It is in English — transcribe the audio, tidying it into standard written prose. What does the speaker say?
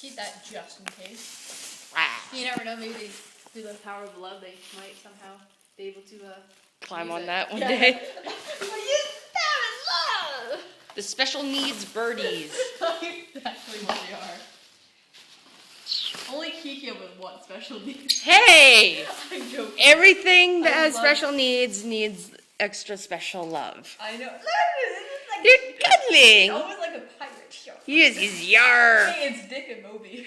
Keep that just in case. Ah. You never know, maybe through the power of love, they might somehow be able to Climb use on it. that one Yeah. day. We'll use the power of love! The special needs birdies. Exactly what they are. Only Kiki would want special needs. Hey! I'm joking. Everything that I has love special needs extra special love. I know. This You're is like cuddling. almost like a pirate show. Yes, yar. Hey, it's Dick and Moby.